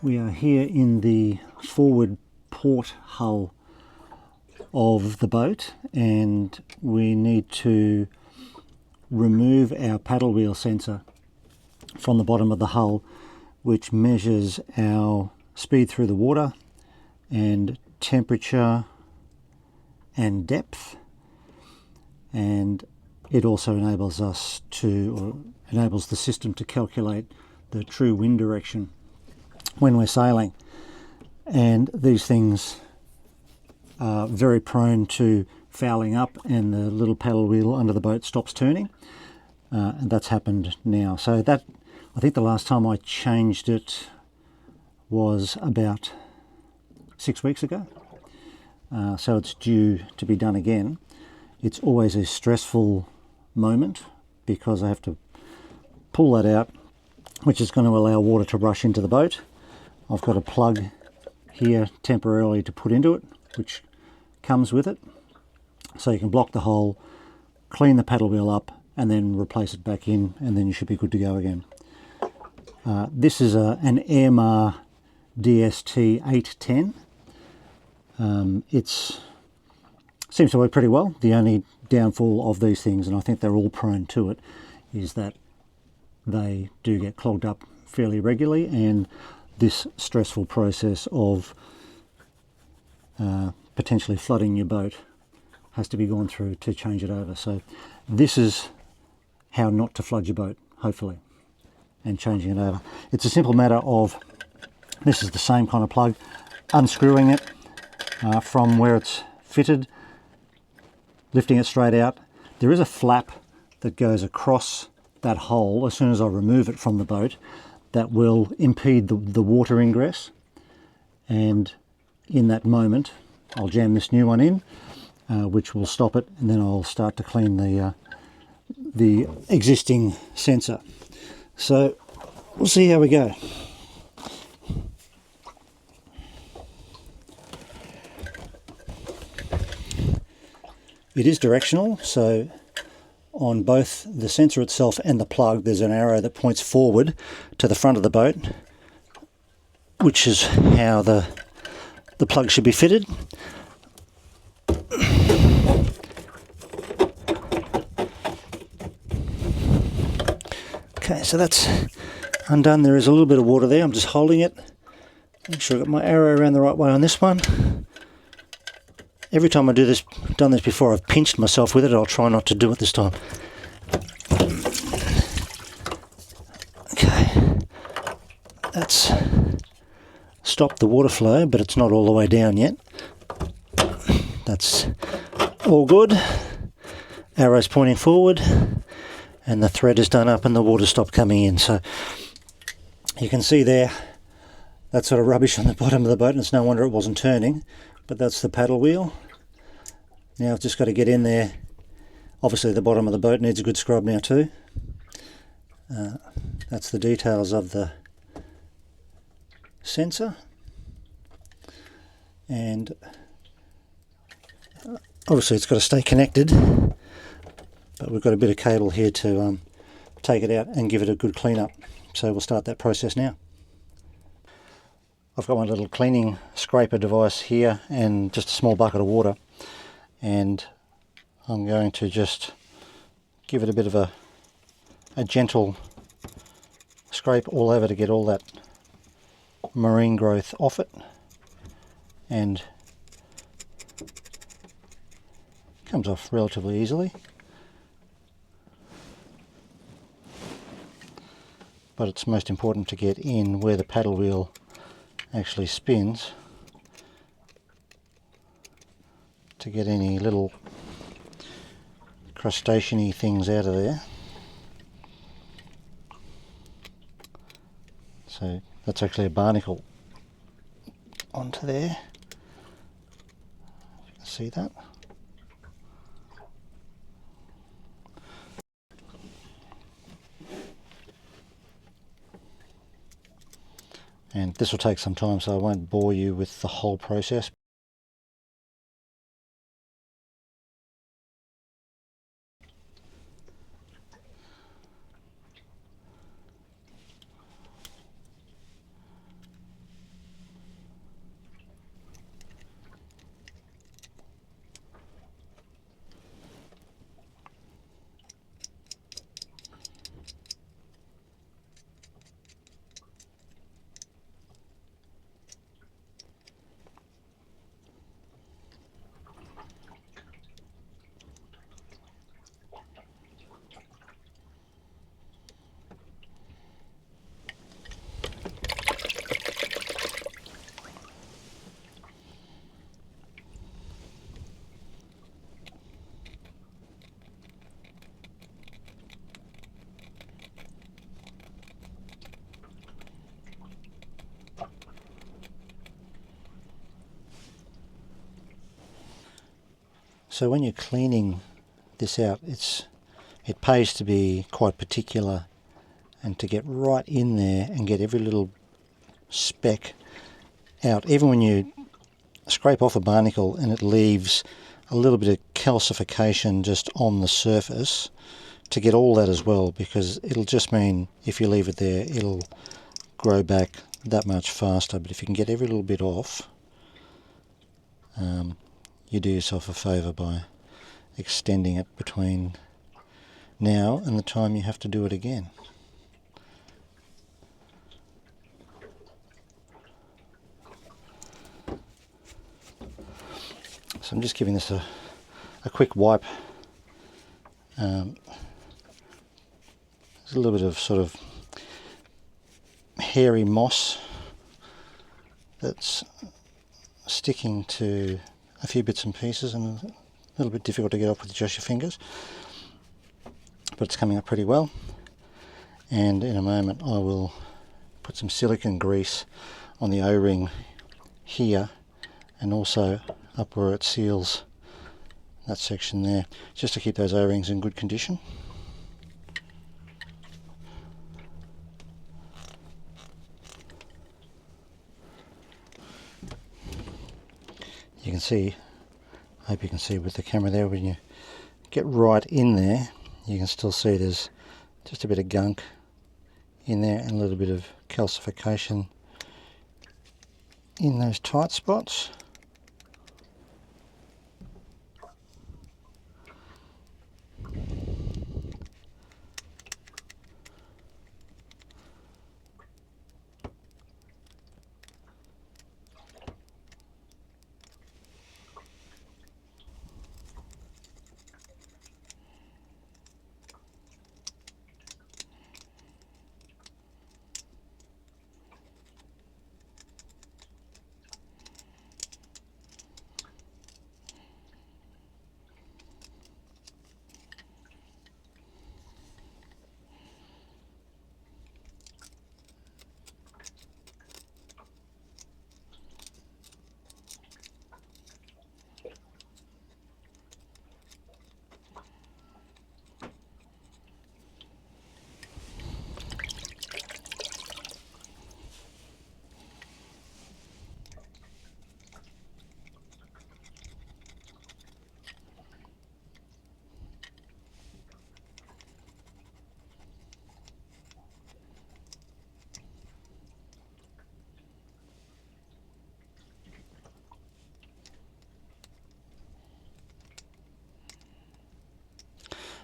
We are here in the forward port hull of the boat, and we need to remove our paddle wheel sensor from the bottom of the hull, which measures our speed through the water and temperature and depth, and it also enables us to, or enables the system to calculate the true wind direction when we're sailing. And these things are very prone to fouling up, and the little paddle wheel under the boat stops turning, and that's happened now. So that, I think the last time I changed it was about 6 weeks ago, so it's due to be done again. It's always a stressful moment because I have to pull that out, which is going to allow water to rush into the boat. I've got a plug here temporarily to put into it, which comes with it, so you can block the hole, clean the paddle wheel up, and then replace it back in, and then you should be good to go again. This is an Airmar DST810. It seems to work pretty well. The only downfall of these things, and I think they're all prone to it, is that they do get clogged up fairly regularly, and this stressful process of potentially flooding your boat has to be gone through to change it over. So this is how not to flood your boat, hopefully, and changing it over. It's a simple matter of, this is the same kind of plug, unscrewing it from where it's fitted, lifting it straight out. There is a flap that goes across that hole as soon as I remove it from the boat that will impede the water ingress, and in that moment I'll jam this new one in, which will stop it, and then I'll start to clean the existing sensor. So we'll see how we go. It is directional, so on both the sensor itself and the plug there's an arrow that points forward to the front of the boat, which is how the plug should be fitted. Okay, so that's undone. There is a little bit of water there. I'm just holding it. Make sure I got my arrow around the right way on this one. Every time I do this, done this before, I've pinched myself with it. I'll try not to do it this time. Okay, that's stopped the water flow, but it's not all the way down yet. That's all good. Arrow's pointing forward, and the thread is done up and the water stopped coming in. So you can see there, that sort of rubbish on the bottom of the boat, and it's no wonder it wasn't turning, but that's the paddle wheel. Now I've just got to get in there. Obviously the bottom of the boat needs a good scrub now too. That's the details of the sensor, and obviously it's got to stay connected, but we've got a bit of cable here to take it out and give it a good clean up. So we'll start that process now. I've got my little cleaning scraper device here and just a small bucket of water, and I'm going to just give it a bit of a gentle scrape all over to get all that marine growth off it, and it comes off relatively easily. But it's most important to get in where the paddle wheel actually spins to get any little crustacean-y things out of there. So that's actually a barnacle onto there. You can see that. And this will take some time, so I won't bore you with the whole process. So when you're cleaning this out, it pays to be quite particular and to get right in there and get every little speck out. Even when you scrape off a barnacle and it leaves a little bit of calcification just on the surface, to get all that as well, because it'll just mean if you leave it there it'll grow back that much faster. But if you can get every little bit off, you do yourself a favour by extending it between now and the time you have to do it again. So I'm just giving this a quick wipe. There's a little bit of sort of hairy moss that's sticking to a few bits and pieces and a little bit difficult to get off with just your fingers, but it's coming up pretty well. And in a moment I will put some silicone grease on the O-ring here and also up where it seals that section there, just to keep those O-rings in good condition. You can see, I hope you can see with the camera there, when you get right in there you can still see there's just a bit of gunk in there and a little bit of calcification in those tight spots.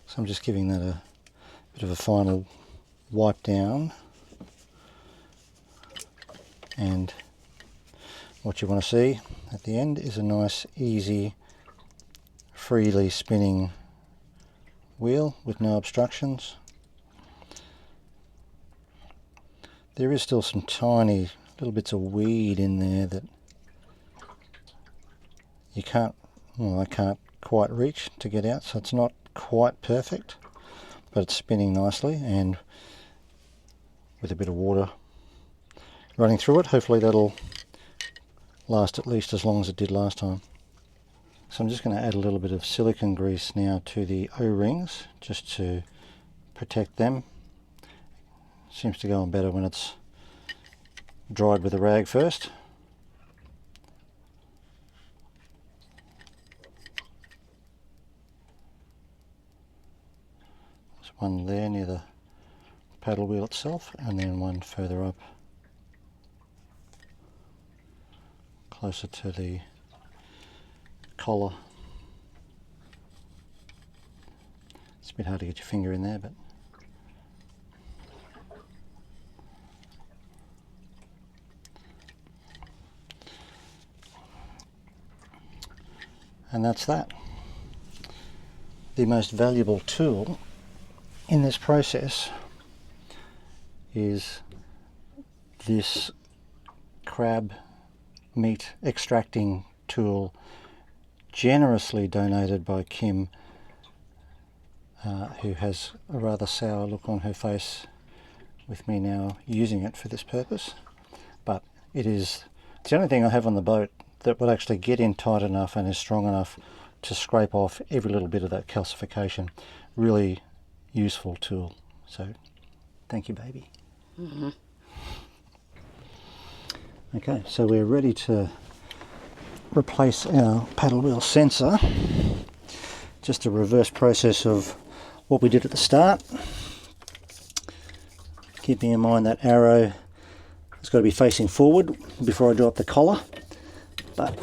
So I'm just giving that a bit of a final wipe down, and what you want to see at the end is a nice, easy, freely spinning wheel with no obstructions. There is still some tiny little bits of weed in there that you can't, well, I can't quite reach to get out, so it's not quite perfect, but it's spinning nicely, and with a bit of water running through it, hopefully that'll last at least as long as it did last time. So I'm just going to add a little bit of silicone grease now to the O-rings just to protect them. Seems to go on better when it's dried with a rag first. There's one there near the paddle wheel itself, and then one further up closer to the collar. It's a bit hard to get your finger in there, but and that's that. The most valuable tool in this process is this crab meat extracting tool, generously donated by Kim, who has a rather sour look on her face with me now using it for this purpose. But it's the only thing I have on the boat that will actually get in tight enough and is strong enough to scrape off every little bit of that calcification. Really useful tool. So thank you, baby. Mm-hmm. Okay, so we're ready to replace our paddle wheel sensor. Just a reverse process of what we did at the start. Keeping in mind that arrow has got to be facing forward before I drop the collar. But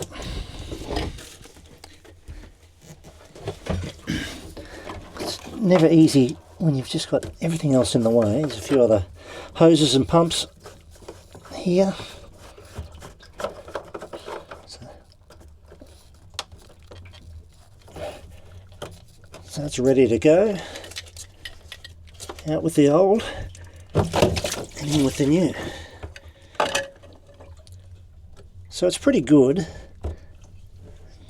it's never easy when you've just got everything else in the way. There's a few other hoses and pumps here. So it's ready to go. Out with the old and in with the new. So it's pretty good.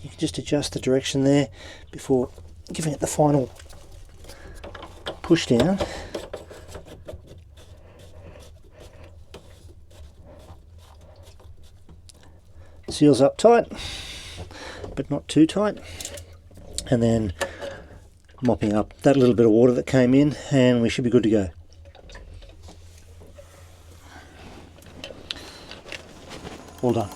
You can just adjust the direction there before giving it the final push down. Seals up tight, but not too tight. And then mopping up that little bit of water that came in, and we should be good to go. All done.